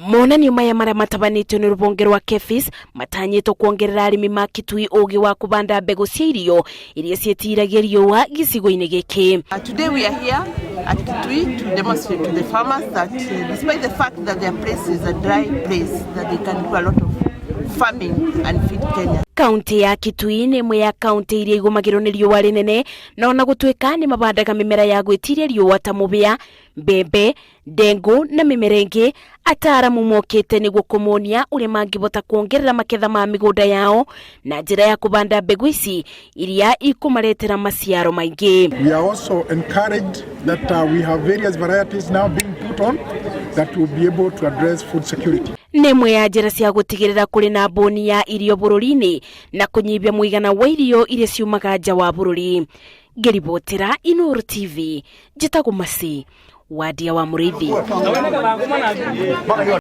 Monanio maya maria matabanitio ni rubonge rwa KEPHIS matanyitwo kuongerera arimi ma Kitui ugi wa kubanda mbegu cia irio iria cietiragia riũa gicigo-ini giki. Today we are here at Kitui to demonstrate to the farmers that despite the fact that their place is a dry place, that they can do a lot of farming and feed Kenya. Kaunti ya Kitui ni imwe ya kaunti iria igumagirwo ni riũa rinene na ona gũtuĩka ni mabandaga mimera ya gwĩtiria riũa ta mũbĩa, mbembe, ndengu na mimera ingĩ. Ataaramu mokĩte nĩguo kũmonia ũrĩa mangĩbota kuongerera maketha ma mĩgũnda yao na njĩra ya kubanda mbegu ici iria ikumaretera maciaro maingĩ. We are also encouraged that we have various varieties now being put on that will be able to address food security. Nĩ imwe ya njĩra cia gũtigĩrĩra kũrĩ na mbũni ya irio bũrũri-inĩ na kũnyihia mũigana wa irio iria ciumaga nja wa bũrũri. Ngĩribotera Inooro TV, njĩtagwo Mercy Wadia wa Mũrĩithi.